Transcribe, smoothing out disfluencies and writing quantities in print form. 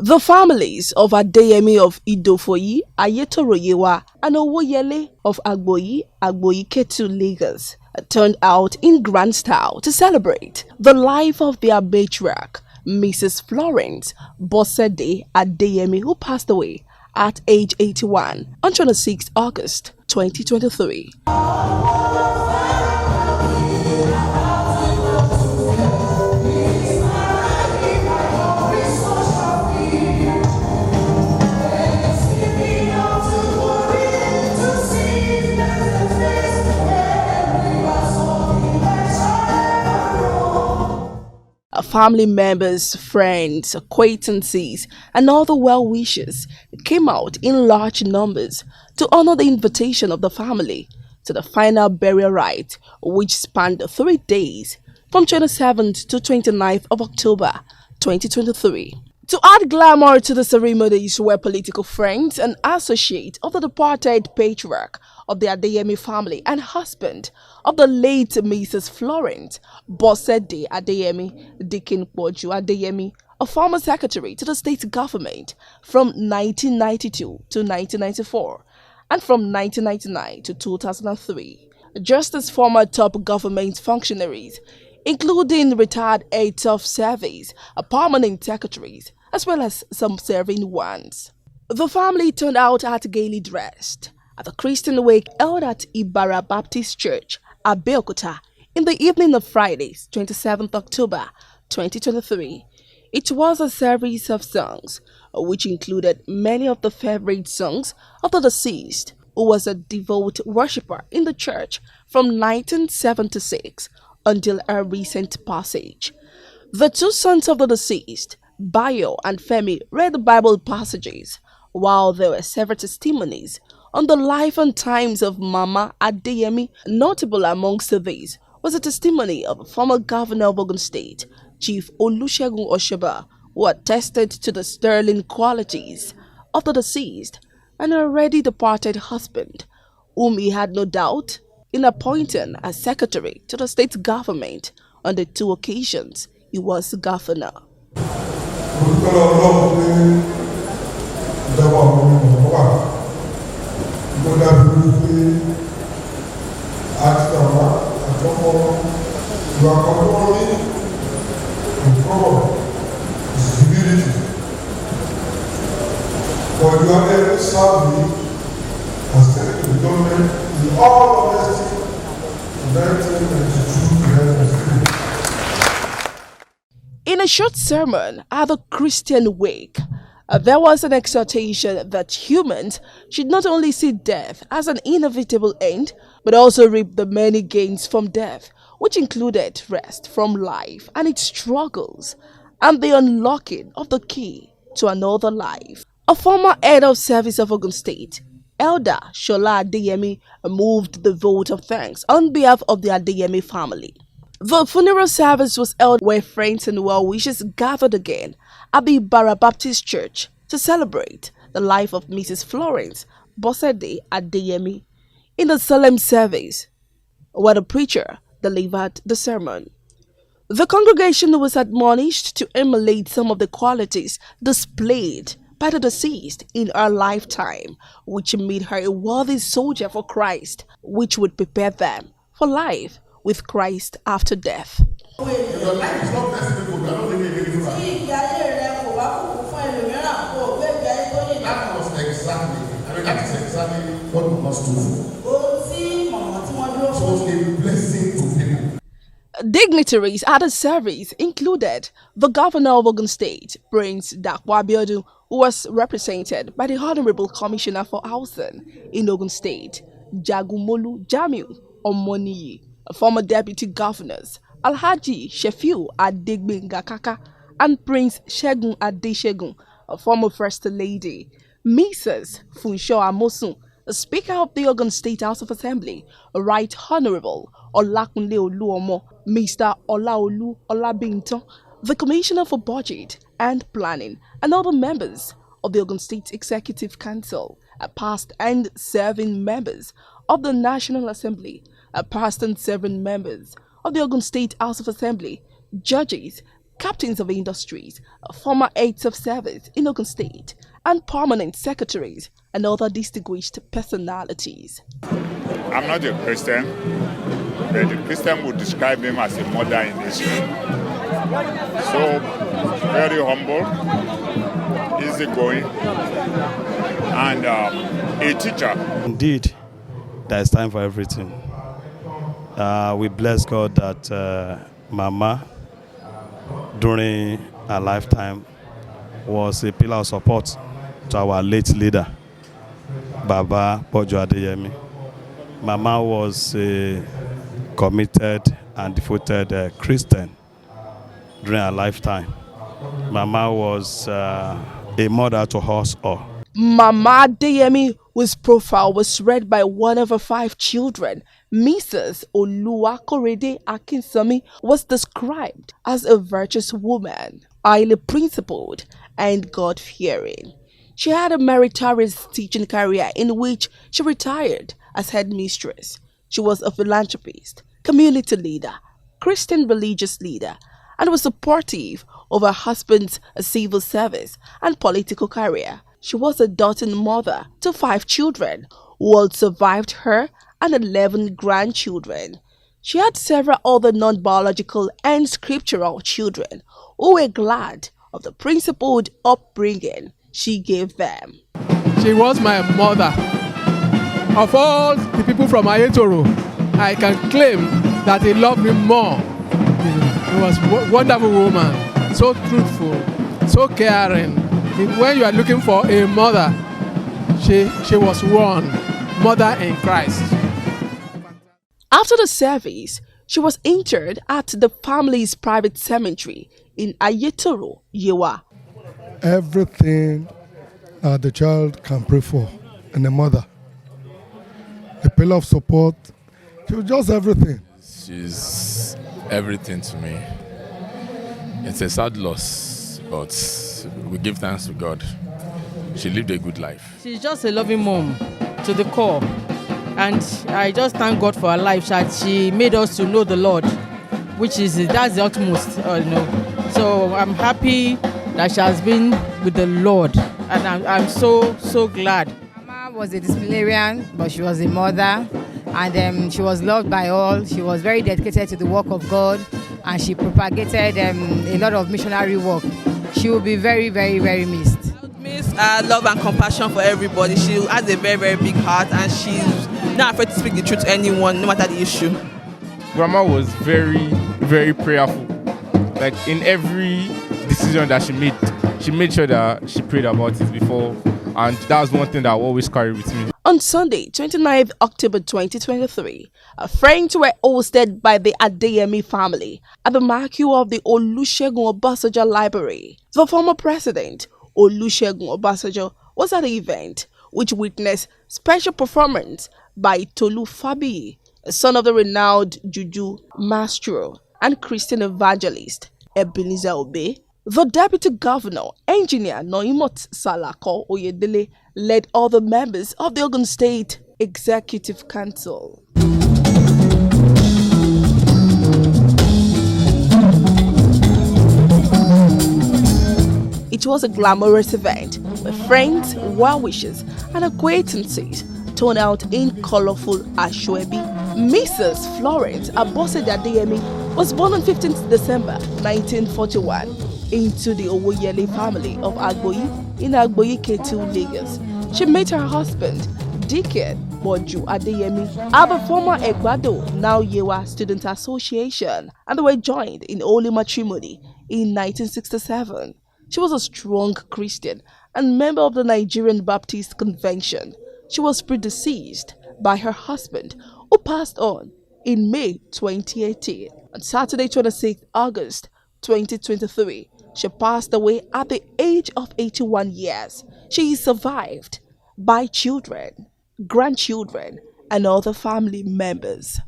The families of Adeyemi of Idofoyi, Ayetoroyewa, and Owoyele of Agboyi Ketu, Lagos, turned out in grand style to celebrate the life of their matriarch, Mrs. Florence Bosede Adeyemi, who passed away at age 81 on 26 August 2023. Family members, friends, acquaintances, and other well-wishers came out in large numbers to honor the invitation of the family to the final burial rite, which spanned 3 days from 27th to 29th of October 2023. To add glamour to the ceremonies were political friends and associates of the departed patriarch of the Adeyemi family and husband of the late Mrs. Florence Bosede Adeyemi, Dikin Poju Adeyemi, a former secretary to the state government from 1992 to 1994 and from 1999 to 2003, just as former top government functionaries, including retired heads of service, permanent secretaries, as well as some serving ones. The family turned out at gaily dressed at the Christian wake held at Ibara Baptist Church, Abeokuta, in the evening of Friday, 27th October 2023. It was a series of songs, which included many of the favorite songs of the deceased, who was a devout worshipper in the church from 1976 until her recent passage. The two sons of the deceased, Bayo and Femi, read the Bible passages, while there were several testimonies on the life and times of Mama Adeyemi. Notable amongst these was a testimony of a former governor of Ogun State, Chief Olusegun Osheba, who attested to the sterling qualities of the deceased and her already departed husband, whom he had no doubt in appointing as secretary to the state government on the 2 occasions he was governor. For you have ever served me as secretary to the government in all honesty from 1992 to 1993. In a short sermon at the Christian wake, there was an exhortation that humans should not only see death as an inevitable end, but also reap the many gains from death, which included rest from life and its struggles, and the unlocking of the key to another life. A former head of service of Ogun State, Elder Shola Adeyemi, moved the vote of thanks on behalf of the Adeyemi family. The funeral service was held where friends and well-wishers gathered again at the Bara Baptist Church to celebrate the life of Mrs. Florence Bosede Adeyemi. In the solemn service, where the preacher delivered the sermon, the congregation was admonished to emulate some of the qualities displayed by the deceased in her lifetime, which made her a worthy soldier for Christ, which would prepare them for life with Christ after death. If your life is not blessed, people are not living anything. That is exactly what we must do. So a blessing to people. Dignitaries at the service included the governor of Ogun State, Prince Dakwa Abiodun, who was represented by the Honorable Commissioner for Housing in Ogun State, Jagumolu Jamiu Omoniyi, former deputy governors, Alhaji Shefiu Adegbenga Kaka, and Prince Shegun Adeshegun, a former First Lady, Mrs. Funsho Amosun, the Speaker of the Ogun State House of Assembly, Right Honorable Olakunle Oluomo, Mr. Olaolu Olabinton, the Commissioner for Budget and Planning, and other members of the Ogun State Executive Council, past and serving members of the National Assembly, past and serving members of the Ogun State House of Assembly, judges, captains of industries, former aides of service in Ogun State, and permanent secretaries and other distinguished personalities. I'm not a Christian, but the Christian would describe him as a mother in history. So, very humble, easygoing, and a teacher. Indeed, there is time for everything. We bless God that Mama, during her lifetime, was a pillar of support to our late leader, Baba Pojo Adeyemi. Mama was a committed and devoted Christian during her lifetime. Mama was a mother to us all. Mama Adeyemi, whose profile was read by one of her 5 children, Mrs. Oluwakorede Akinsami, was described as a virtuous woman, highly principled and God-fearing. She had a meritorious teaching career in which she retired as headmistress. She was a philanthropist, community leader, Christian religious leader, and was supportive of her husband's civil service and political career. She was a doting mother to 5 children, who all survived her, and 11 grandchildren. She had several other non-biological and scriptural children who were glad of the principled upbringing she gave them. She was my mother. Of all the people from Ayetoro, I can claim that they loved me more. She was a wonderful woman, so truthful, so caring. When you are looking for a mother, she was one, mother in Christ. After the service, she was interred at the family's private cemetery in Ayetoro, Yewa. Everything the child can pray for, and the mother. The pillar of support, she was just everything. She's everything to me. It's a sad loss, but we give thanks to God. She lived a good life. She's just a loving mom to the core. And I just thank God for her life that she made us to know the Lord, that's the utmost, So I'm happy that she has been with the Lord, and I'm so glad. Mama was a disciplinarian, but she was a mother, and she was loved by all. She was very dedicated to the work of God, and she propagated a lot of missionary work. She will be very, very, very missed. Miss love and compassion for everybody. She has a very, very big heart, and she's not afraid to speak the truth to anyone, no matter the issue. Grandma was very, very prayerful. Like in every decision that she made sure that she prayed about it before, and that's one thing that I always carry with me. On Sunday, 29th October 2023, friends were hosted by the Adeyemi family at the Marquee of the Olusegun Obasanjo Library. The former president, Olusegun Obasanjo, was at the event, which witnessed special performance by Tolu Fabi, a son of the renowned Juju maestro and Christian evangelist Ebenezer Obey. The deputy governor, engineer Noimot Salako Oyedele, led other members of the Ogun State Executive Council. It was a glamorous event where friends, well-wishers, and acquaintances turned out in colorful ashwebi. Mrs. Florence Adeyemi was born on 15th December 1941 into the Owoyele family of Agboyi in Agboyi Ketu, Lagos. She met her husband, Deacon Boju Adeyemi, at the former Egbado, now Yewa Student Association, and they were joined in holy matrimony in 1967. She was a strong Christian and member of the Nigerian Baptist Convention. She was predeceased by her husband, who passed on in May 2018. On Saturday, 26 August 2023, she passed away at the age of 81 years. She is survived by children, grandchildren, and other family members.